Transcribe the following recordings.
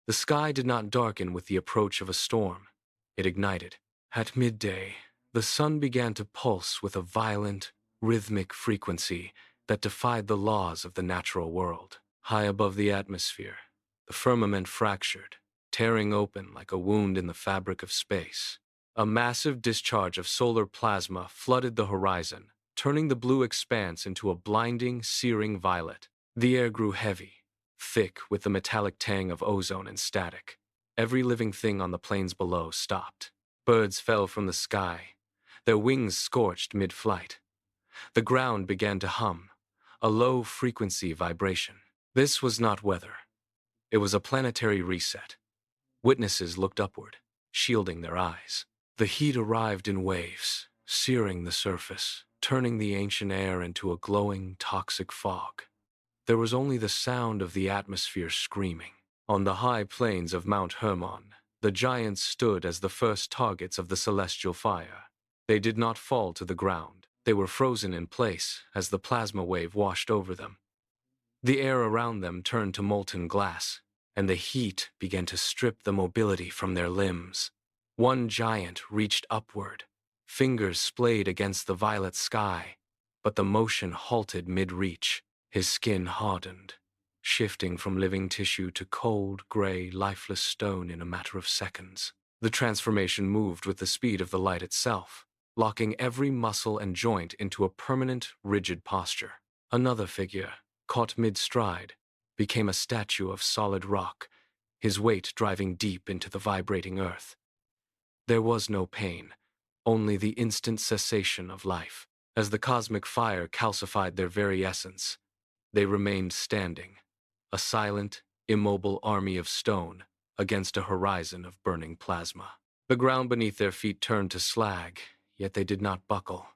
The sky did not darken with the approach of a storm. It ignited. At midday, the sun began to pulse with a violent, rhythmic frequency that defied the laws of the natural world. High above the atmosphere, the firmament fractured, tearing open like a wound in the fabric of space. A massive discharge of solar plasma flooded the horizon, turning the blue expanse into a blinding, searing violet. The air grew heavy, thick with the metallic tang of ozone and static. Every living thing on the plains below stopped. Birds fell from the sky, their wings scorched mid-flight. The ground began to hum, a low-frequency vibration. This was not weather. It was a planetary reset. Witnesses looked upward, shielding their eyes. The heat arrived in waves, searing the surface, turning the ancient air into a glowing, toxic fog. There was only the sound of the atmosphere screaming. On the high plains of Mount Hermon, the giants stood as the first targets of the celestial fire. They did not fall to the ground. They were frozen in place as the plasma wave washed over them. The air around them turned to molten glass, and the heat began to strip the mobility from their limbs. One giant reached upward, fingers splayed against the violet sky, but the motion halted mid-reach. His skin hardened, shifting from living tissue to cold, gray, lifeless stone in a matter of seconds. The transformation moved with the speed of the light itself, locking every muscle and joint into a permanent, rigid posture. Another figure, caught mid-stride, became a statue of solid rock, his weight driving deep into the vibrating earth. There was no pain, only the instant cessation of life. As the cosmic fire calcified their very essence, they remained standing, a silent, immobile army of stone against a horizon of burning plasma. The ground beneath their feet turned to slag, yet they did not buckle.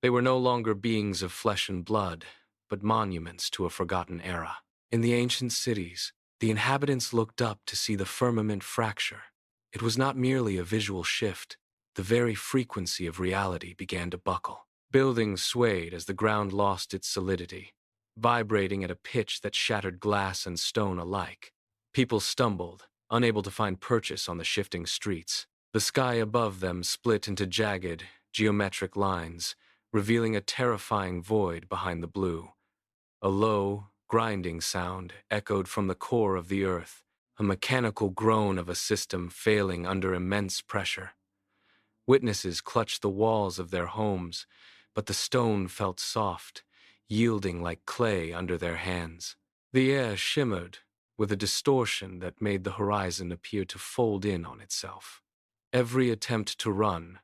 They were no longer beings of flesh and blood, but monuments to a forgotten era. In the ancient cities, the inhabitants looked up to see the firmament fracture. It was not merely a visual shift. The very frequency of reality began to buckle. Buildings swayed as the ground lost its solidity, vibrating at a pitch that shattered glass and stone alike. People stumbled, unable to find purchase on the shifting streets. The sky above them split into jagged, geometric lines, revealing a terrifying void behind the blue. A low, grinding sound echoed from the core of the earth, a mechanical groan of a system failing under immense pressure. Witnesses clutched the walls of their homes, but the stone felt soft, yielding like clay under their hands. The air shimmered with a distortion that made the horizon appear to fold in on itself. Every attempt to run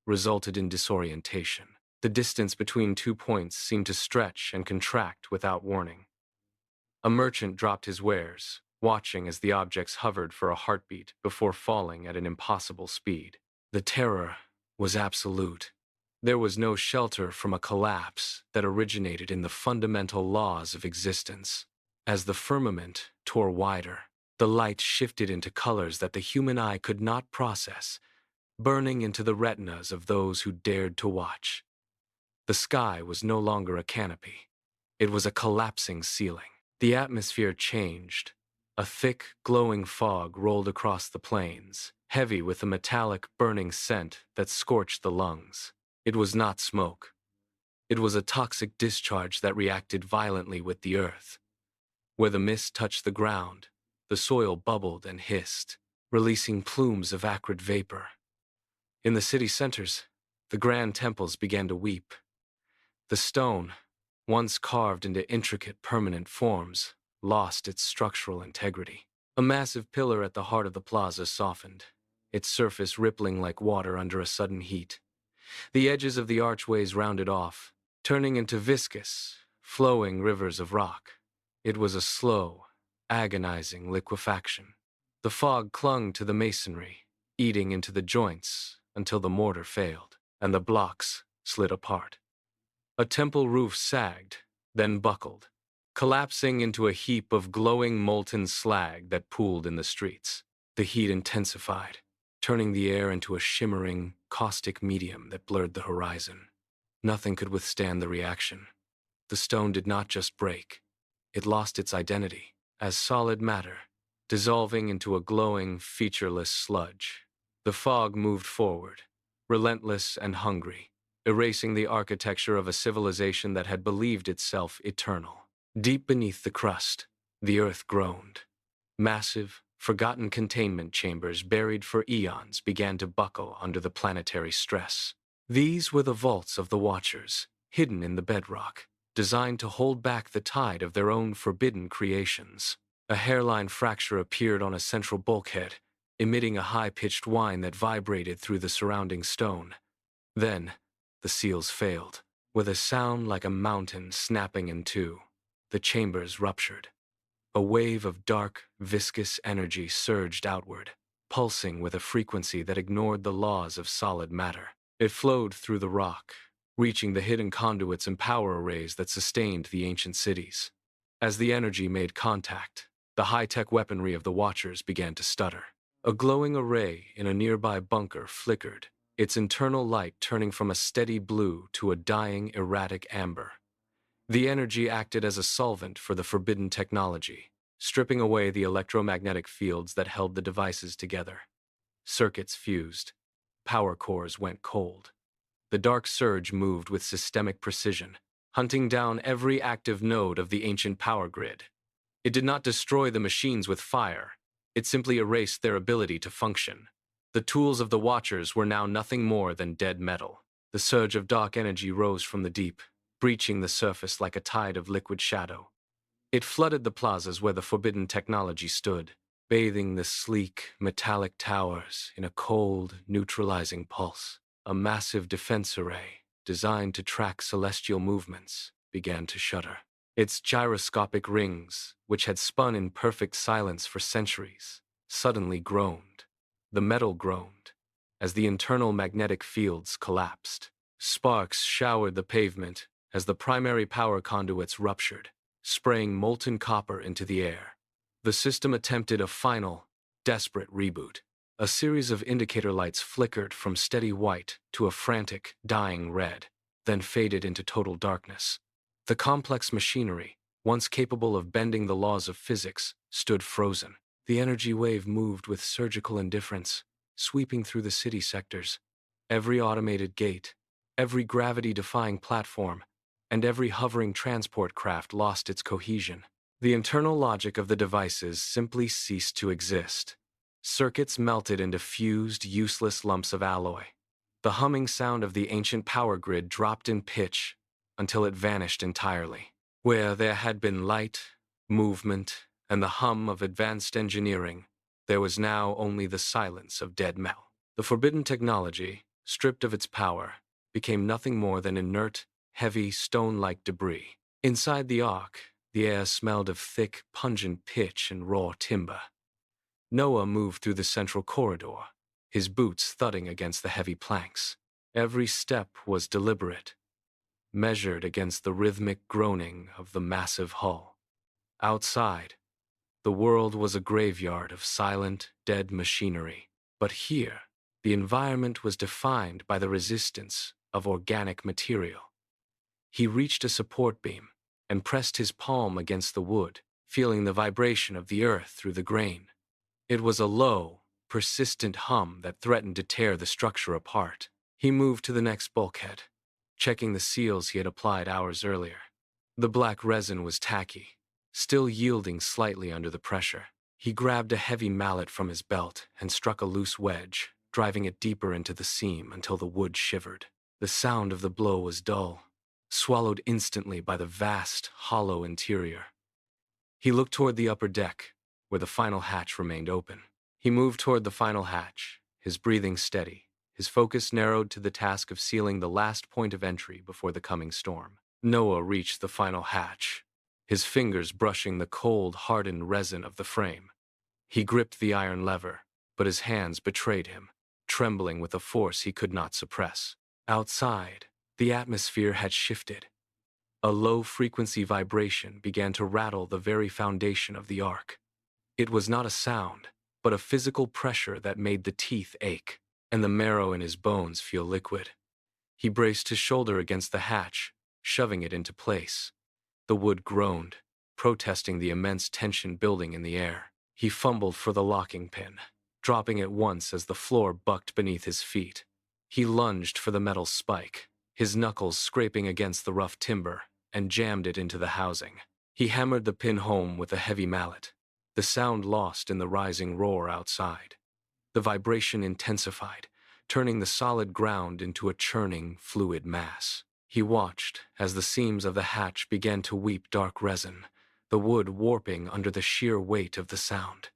resulted in disorientation. The distance between 2 points seemed to stretch and contract without warning. A merchant dropped his wares, watching as the objects hovered for a heartbeat before falling at an impossible speed. The terror was absolute. There was no shelter from a collapse that originated in the fundamental laws of existence. As the firmament tore wider, the light shifted into colors that the human eye could not process, burning into the retinas of those who dared to watch. The sky was no longer a canopy. It was a collapsing ceiling. The atmosphere changed. A thick, glowing fog rolled across the plains, heavy with a metallic, burning scent that scorched the lungs. It was not smoke. It was a toxic discharge that reacted violently with the earth. Where the mist touched the ground, the soil bubbled and hissed, releasing plumes of acrid vapor. In the city centers, the grand temples began to weep. The stone, once carved into intricate permanent forms, lost its structural integrity. A massive pillar at the heart of the plaza softened, its surface rippling like water under a sudden heat. The edges of the archways rounded off, turning into viscous, flowing rivers of rock. It was a slow, agonizing liquefaction. The fog clung to the masonry, eating into the joints until the mortar failed, and the blocks slid apart. A temple roof sagged, then buckled, collapsing into a heap of glowing molten slag that pooled in the streets. The heat intensified, turning the air into a shimmering, caustic medium that blurred the horizon. Nothing could withstand the reaction. The stone did not just break. It lost its identity. As solid matter, dissolving into a glowing, featureless sludge. The fog moved forward, relentless and hungry, erasing the architecture of a civilization that had believed itself eternal. Deep beneath the crust, the earth groaned. Massive, forgotten containment chambers buried for eons began to buckle under the planetary stress. These were the vaults of the Watchers, hidden in the bedrock, designed to hold back the tide of their own forbidden creations. A hairline fracture appeared on a central bulkhead, emitting a high-pitched whine that vibrated through the surrounding stone. Then, the seals failed. With a sound like a mountain snapping in two, the chambers ruptured. A wave of dark, viscous energy surged outward, pulsing with a frequency that ignored the laws of solid matter. It flowed through the rock, reaching the hidden conduits and power arrays that sustained the ancient cities. As the energy made contact, the high-tech weaponry of the Watchers began to stutter. A glowing array in a nearby bunker flickered, its internal light turning from a steady blue to a dying, erratic amber. The energy acted as a solvent for the forbidden technology, stripping away the electromagnetic fields that held the devices together. Circuits fused. Power cores went cold. The dark surge moved with systemic precision, hunting down every active node of the ancient power grid. It did not destroy the machines with fire. It simply erased their ability to function. The tools of the Watchers were now nothing more than dead metal. The surge of dark energy rose from the deep, breaching the surface like a tide of liquid shadow. It flooded the plazas where the forbidden technology stood, bathing the sleek, metallic towers in a cold, neutralizing pulse. A massive defense array, designed to track celestial movements, began to shudder. Its gyroscopic rings, which had spun in perfect silence for centuries, suddenly groaned. The metal groaned, as the internal magnetic fields collapsed. Sparks showered the pavement as the primary power conduits ruptured, spraying molten copper into the air. The system attempted a final, desperate reboot. A series of indicator lights flickered from steady white to a frantic, dying red, then faded into total darkness. The complex machinery, once capable of bending the laws of physics, stood frozen. The energy wave moved with surgical indifference, sweeping through the city sectors. Every automated gate, every gravity-defying platform, and every hovering transport craft lost its cohesion. The internal logic of the devices simply ceased to exist. Circuits melted into fused, useless lumps of alloy. The humming sound of the ancient power grid dropped in pitch until it vanished entirely. Where there had been light, movement, and the hum of advanced engineering, there was now only the silence of dead metal. The forbidden technology, stripped of its power, became nothing more than inert, heavy, stone-like debris. Inside the ark, the air smelled of thick, pungent pitch and raw timber. Noah moved through the central corridor, his boots thudding against the heavy planks. Every step was deliberate, measured against the rhythmic groaning of the massive hull. Outside, the world was a graveyard of silent, dead machinery. But here, the environment was defined by the resistance of organic material. He reached a support beam and pressed his palm against the wood, feeling the vibration of the earth through the grain. It was a low, persistent hum that threatened to tear the structure apart. He moved to the next bulkhead, checking the seals he had applied hours earlier. The black resin was tacky, still yielding slightly under the pressure. He grabbed a heavy mallet from his belt and struck a loose wedge, driving it deeper into the seam until the wood shivered. The sound of the blow was dull, swallowed instantly by the vast, hollow interior. He looked toward the upper deck, where the final hatch remained open. He moved toward the final hatch, his breathing steady, his focus narrowed to the task of sealing the last point of entry before the coming storm. Noah reached the final hatch, his fingers brushing the cold, hardened resin of the frame. He gripped the iron lever, but his hands betrayed him, trembling with a force he could not suppress. Outside, the atmosphere had shifted. A low-frequency vibration began to rattle the very foundation of the ark. It was not a sound, but a physical pressure that made the teeth ache, and the marrow in his bones feel liquid. He braced his shoulder against the hatch, shoving it into place. The wood groaned, protesting the immense tension building in the air. He fumbled for the locking pin, dropping it once as the floor bucked beneath his feet. He lunged for the metal spike, his knuckles scraping against the rough timber, and jammed it into the housing. He hammered the pin home with a heavy mallet, the sound lost in the rising roar outside. The vibration intensified, turning the solid ground into a churning, fluid mass. He watched as the seams of the hatch began to weep dark resin, the wood warping under the sheer weight of the sound.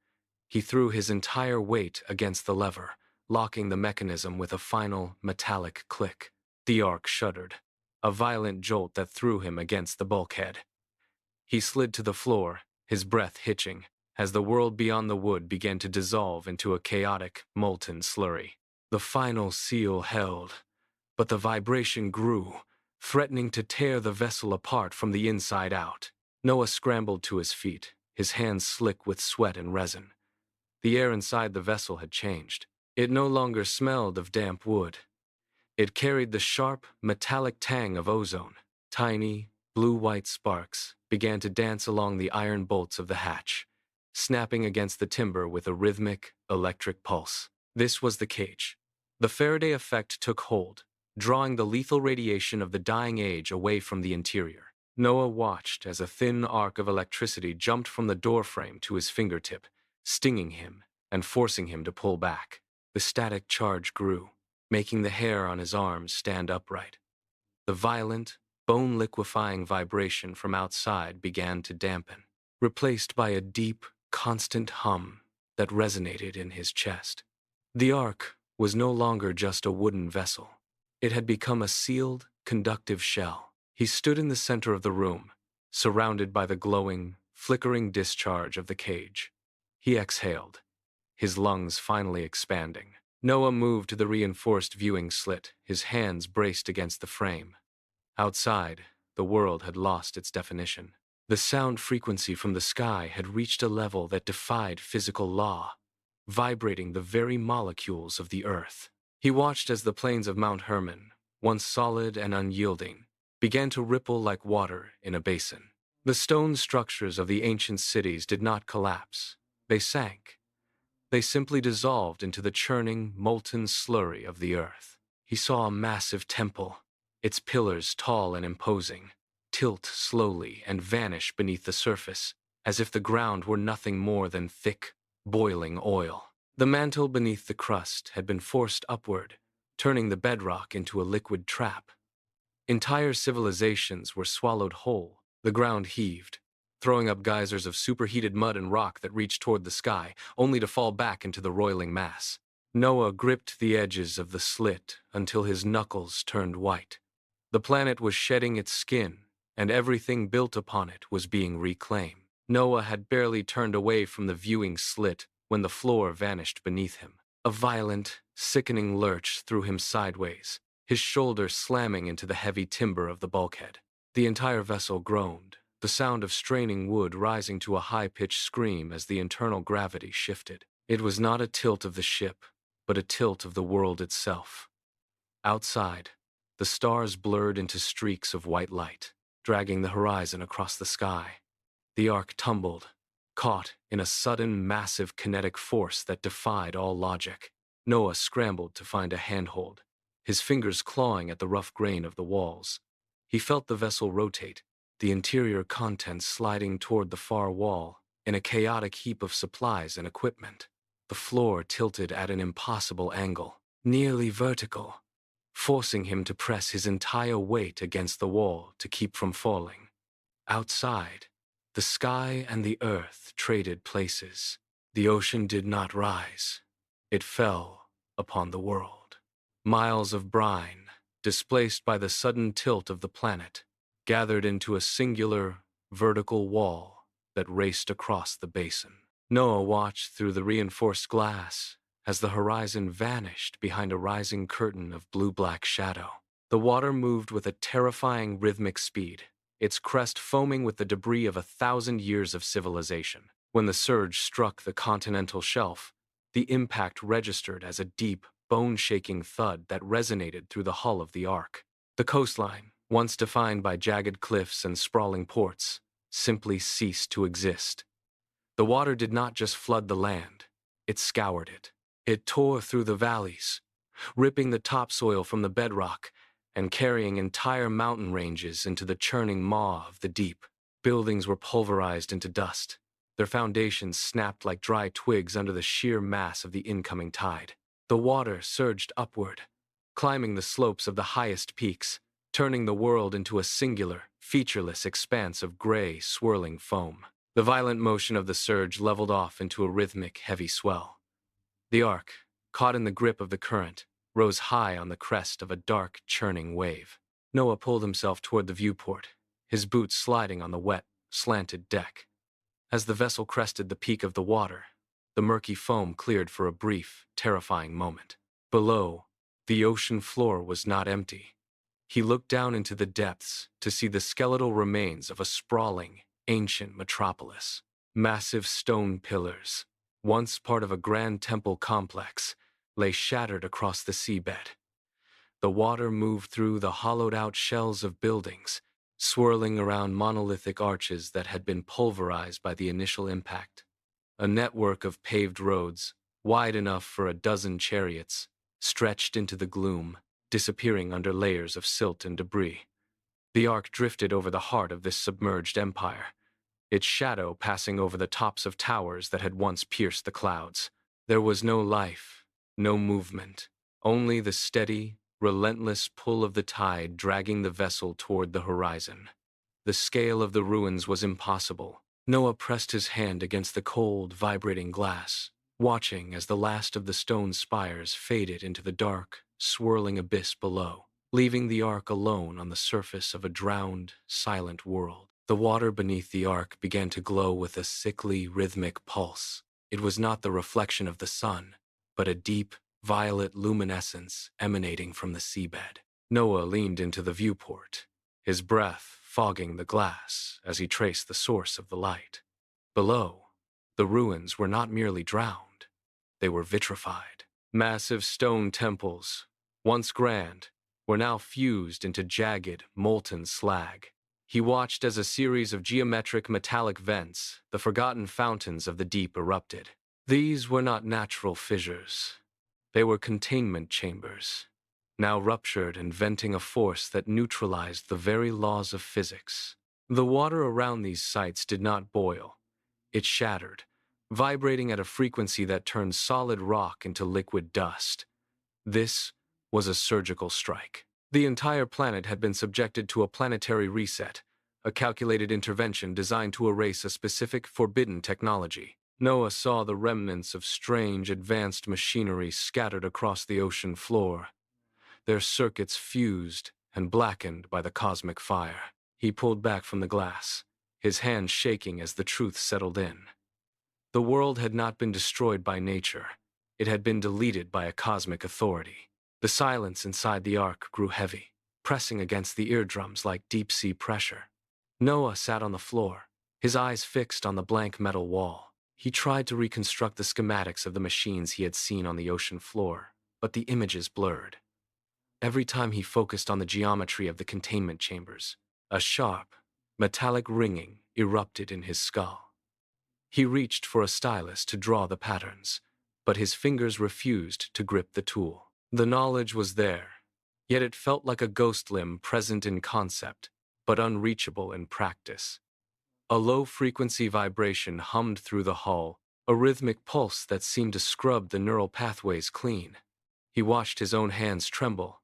He threw his entire weight against the lever, locking the mechanism with a final, metallic click. The ark shuddered, a violent jolt that threw him against the bulkhead. He slid to the floor, his breath hitching, as the world beyond the wood began to dissolve into a chaotic, molten slurry. The final seal held, but the vibration grew, threatening to tear the vessel apart from the inside out. Noah scrambled to his feet, his hands slick with sweat and resin. The air inside the vessel had changed. It no longer smelled of damp wood. It carried the sharp, metallic tang of ozone. Tiny, blue-white sparks began to dance along the iron bolts of the hatch, snapping against the timber with a rhythmic, electric pulse. This was the cage. The Faraday effect took hold, drawing the lethal radiation of the dying age away from the interior. Noah watched as a thin arc of electricity jumped from the doorframe to his fingertip, stinging him and forcing him to pull back. The static charge grew, making the hair on his arms stand upright. The violent, bone-liquefying vibration from outside began to dampen, replaced by a deep, constant hum that resonated in his chest. The ark was no longer just a wooden vessel. It had become a sealed, conductive shell. He stood in the center of the room, surrounded by the glowing, flickering discharge of the cage. He exhaled, his lungs finally expanding. Noah moved to the reinforced viewing slit, his hands braced against the frame. Outside, the world had lost its definition. The sound frequency from the sky had reached a level that defied physical law, vibrating the very molecules of the earth. He watched as the plains of Mount Hermon, once solid and unyielding, began to ripple like water in a basin. The stone structures of the ancient cities did not collapse. They sank. They simply dissolved into the churning, molten slurry of the earth. He saw a massive temple, its pillars tall and imposing, tilt slowly and vanish beneath the surface, as if the ground were nothing more than thick, boiling oil. The mantle beneath the crust had been forced upward, turning the bedrock into a liquid trap. Entire civilizations were swallowed whole. The ground heaved, throwing up geysers of superheated mud and rock that reached toward the sky, only to fall back into the roiling mass. Noah gripped the edges of the slit until his knuckles turned white. The planet was shedding its skin, and everything built upon it was being reclaimed. Noah had barely turned away from the viewing slit when the floor vanished beneath him. A violent, sickening lurch threw him sideways, his shoulder slamming into the heavy timber of the bulkhead. The entire vessel groaned, the sound of straining wood rising to a high-pitched scream as the internal gravity shifted. It was not a tilt of the ship, but a tilt of the world itself. Outside, the stars blurred into streaks of white light, dragging the horizon across the sky. The ark tumbled, caught in a sudden, massive kinetic force that defied all logic. Noah scrambled to find a handhold, his fingers clawing at the rough grain of the walls. He felt the vessel rotate, the interior contents sliding toward the far wall in a chaotic heap of supplies and equipment. The floor tilted at an impossible angle, nearly vertical, forcing him to press his entire weight against the wall to keep from falling. Outside, the sky and the earth traded places. The ocean did not rise. It fell upon the world. Miles of brine, displaced by the sudden tilt of the planet, gathered into a singular, vertical wall that raced across the basin. Noah watched through the reinforced glass as the horizon vanished behind a rising curtain of blue-black shadow. The water moved with a terrifying rhythmic speed, its crest foaming with the debris of 1,000 years of civilization. When the surge struck the continental shelf, the impact registered as a deep, bone-shaking thud that resonated through the hull of the ark. The coastline, once defined by jagged cliffs and sprawling ports, simply ceased to exist. The water did not just flood the land, it scoured it. It tore through the valleys, ripping the topsoil from the bedrock and carrying entire mountain ranges into the churning maw of the deep. Buildings were pulverized into dust, their foundations snapped like dry twigs under the sheer mass of the incoming tide. The water surged upward, climbing the slopes of the highest peaks, turning the world into a singular, featureless expanse of gray, swirling foam. The violent motion of the surge leveled off into a rhythmic, heavy swell. The ark, caught in the grip of the current, rose high on the crest of a dark, churning wave. Noah pulled himself toward the viewport, his boots sliding on the wet, slanted deck. As the vessel crested the peak of the water, the murky foam cleared for a brief, terrifying moment. Below, the ocean floor was not empty. He looked down into the depths to see the skeletal remains of a sprawling, ancient metropolis. Massive stone pillars, once part of a grand temple complex, lay shattered across the seabed. The water moved through the hollowed-out shells of buildings, swirling around monolithic arches that had been pulverized by the initial impact. A network of paved roads, wide enough for a dozen chariots, stretched into the gloom, disappearing under layers of silt and debris. The ark drifted over the heart of this submerged empire, its shadow passing over the tops of towers that had once pierced the clouds. There was no life, no movement, only the steady, relentless pull of the tide dragging the vessel toward the horizon. The scale of the ruins was impossible. Noah pressed his hand against the cold, vibrating glass, watching as the last of the stone spires faded into the dark, swirling abyss below, leaving the ark alone on the surface of a drowned, silent world. The water beneath the ark began to glow with a sickly, rhythmic pulse. It was not the reflection of the sun, but a deep, violet luminescence emanating from the seabed. Noah leaned into the viewport, his breath fogging the glass as he traced the source of the light. Below, the ruins were not merely drowned, they were vitrified. Massive stone temples, once grand, were now fused into jagged, molten slag. He watched as a series of geometric metallic vents, the forgotten fountains of the deep, erupted. These were not natural fissures. They were containment chambers, now ruptured and venting a force that neutralized the very laws of physics. The water around these sites did not boil. It shattered, vibrating at a frequency that turned solid rock into liquid dust. This was a surgical strike. The entire planet had been subjected to a planetary reset, a calculated intervention designed to erase a specific forbidden technology. Noah saw the remnants of strange, advanced machinery scattered across the ocean floor, their circuits fused and blackened by the cosmic fire. He pulled back from the glass, his hands shaking as the truth settled in. The world had not been destroyed by nature. It had been deleted by a cosmic authority. The silence inside the ark grew heavy, pressing against the eardrums like deep-sea pressure. Noah sat on the floor, his eyes fixed on the blank metal wall. He tried to reconstruct the schematics of the machines he had seen on the ocean floor, but the images blurred. Every time he focused on the geometry of the containment chambers, a sharp, metallic ringing erupted in his skull. He reached for a stylus to draw the patterns, but his fingers refused to grip the tool. The knowledge was there, yet it felt like a ghost limb present in concept, but unreachable in practice. A low-frequency vibration hummed through the hull, a rhythmic pulse that seemed to scrub the neural pathways clean. He watched his own hands tremble,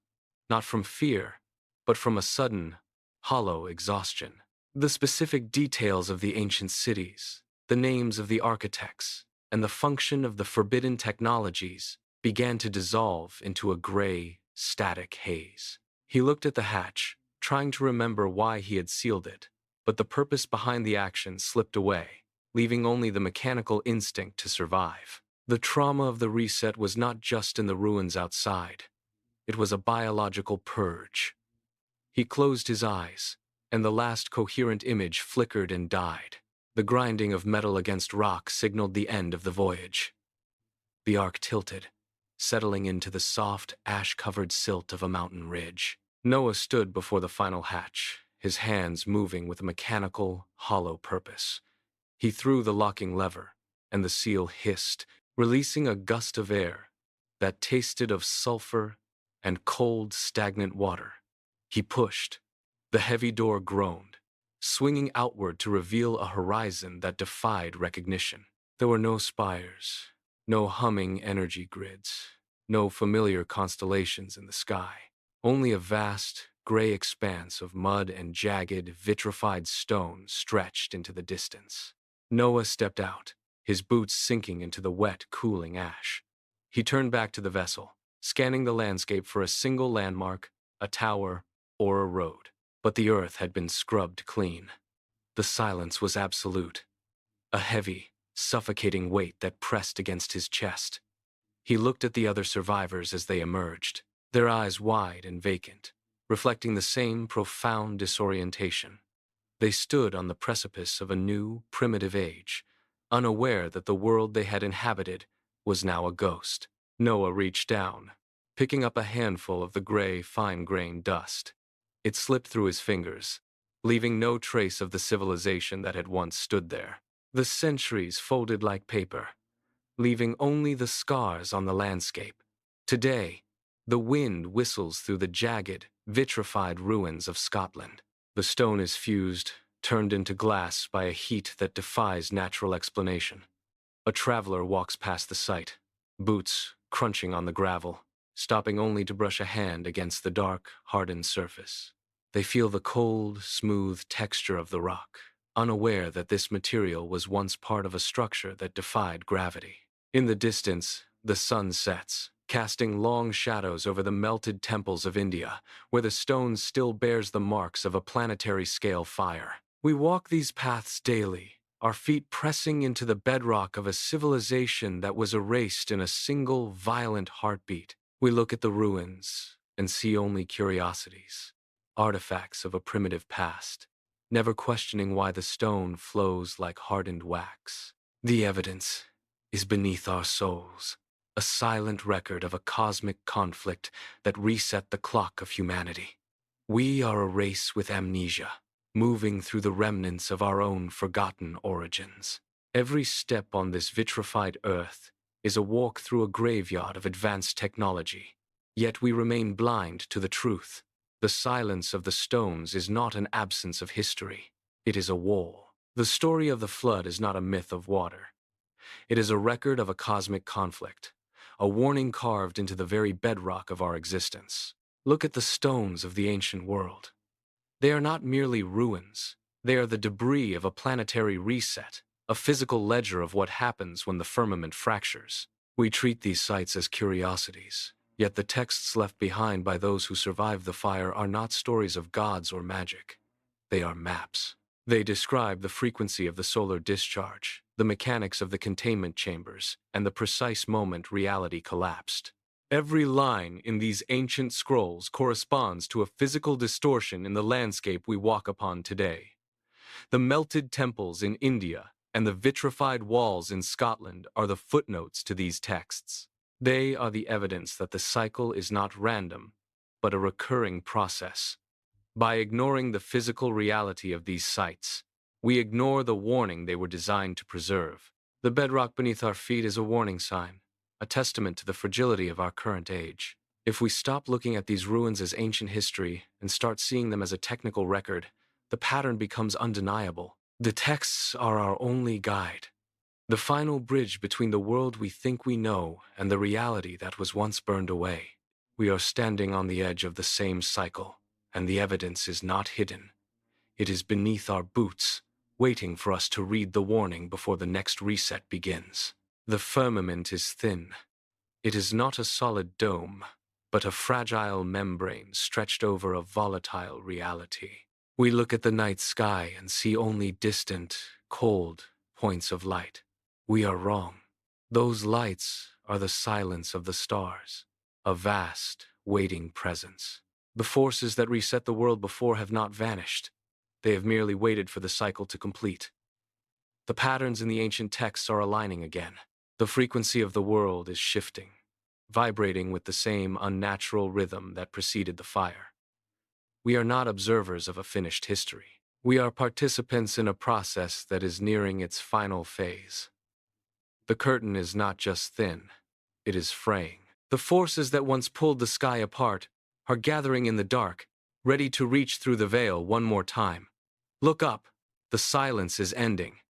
not from fear, but from a sudden, hollow exhaustion. The specific details of the ancient cities, the names of the architects, and the function of the forbidden technologies began to dissolve into a gray, static haze. He looked at the hatch, trying to remember why he had sealed it, but the purpose behind the action slipped away, leaving only the mechanical instinct to survive. The trauma of the reset was not just in the ruins outside. It was a biological purge. He closed his eyes, and the last coherent image flickered and died. The grinding of metal against rock signaled the end of the voyage. The ark tilted, settling into the soft, ash-covered silt of a mountain ridge. Noah stood before the final hatch, his hands moving with a mechanical, hollow purpose. He threw the locking lever, and the seal hissed, releasing a gust of air that tasted of sulfur and cold, stagnant water. He pushed. The heavy door groaned, swinging outward to reveal a horizon that defied recognition. There were no spires, no humming energy grids, no familiar constellations in the sky. Only a vast, gray expanse of mud and jagged, vitrified stone stretched into the distance. Noah stepped out, his boots sinking into the wet, cooling ash. He turned back to the vessel, scanning the landscape for a single landmark, a tower, or a road. But the earth had been scrubbed clean. The silence was absolute, a heavy, suffocating weight that pressed against his chest. He looked at the other survivors as they emerged, their eyes wide and vacant, reflecting the same profound disorientation. They stood on the precipice of a new, primitive age, unaware that the world they had inhabited was now a ghost. Noah reached down, picking up a handful of the gray, fine-grained dust. It slipped through his fingers, leaving no trace of the civilization that had once stood there. The centuries folded like paper, leaving only the scars on the landscape. Today, the wind whistles through the jagged, vitrified ruins of Scotland. The stone is fused, turned into glass by a heat that defies natural explanation. A traveler walks past the site, boots crunching on the gravel, stopping only to brush a hand against the dark, hardened surface. They feel the cold, smooth texture of the rock, unaware that this material was once part of a structure that defied gravity. In the distance, the sun sets, casting long shadows over the melted temples of India, where the stone still bears the marks of a planetary-scale fire. We walk these paths daily, our feet pressing into the bedrock of a civilization that was erased in a single violent heartbeat. We look at the ruins and see only curiosities, artifacts of a primitive past, never questioning why the stone flows like hardened wax. The evidence is beneath our souls, a silent record of a cosmic conflict that reset the clock of humanity. We are a race with amnesia, moving through the remnants of our own forgotten origins. Every step on this vitrified earth is a walk through a graveyard of advanced technology, yet we remain blind to the truth. The silence of the stones is not an absence of history, it is a wall. The story of the flood is not a myth of water. It is a record of a cosmic conflict, a warning carved into the very bedrock of our existence. Look at the stones of the ancient world. They are not merely ruins, they are the debris of a planetary reset, a physical ledger of what happens when the firmament fractures. We treat these sites as curiosities, yet the texts left behind by those who survived the fire are not stories of gods or magic. They are maps. They describe the frequency of the solar discharge, the mechanics of the containment chambers, and the precise moment reality collapsed. Every line in these ancient scrolls corresponds to a physical distortion in the landscape we walk upon today. The melted temples in India and the vitrified walls in Scotland are the footnotes to these texts. They are the evidence that the cycle is not random, but a recurring process. By ignoring the physical reality of these sites, we ignore the warning they were designed to preserve. The bedrock beneath our feet is a warning sign, a testament to the fragility of our current age. If we stop looking at these ruins as ancient history and start seeing them as a technical record, the pattern becomes undeniable. The texts are our only guide, the final bridge between the world we think we know and the reality that was once burned away. We are standing on the edge of the same cycle, and the evidence is not hidden. It is beneath our boots, waiting for us to read the warning before the next reset begins. The firmament is thin. It is not a solid dome, but a fragile membrane stretched over a volatile reality. We look at the night sky and see only distant, cold points of light. We are wrong. Those lights are the silence of the stars, a vast, waiting presence. The forces that reset the world before have not vanished. They have merely waited for the cycle to complete. The patterns in the ancient texts are aligning again. The frequency of the world is shifting, vibrating with the same unnatural rhythm that preceded the fire. We are not observers of a finished history. We are participants in a process that is nearing its final phase. The curtain is not just thin, it is fraying. The forces that once pulled the sky apart are gathering in the dark, ready to reach through the veil one more time. Look up, the silence is ending.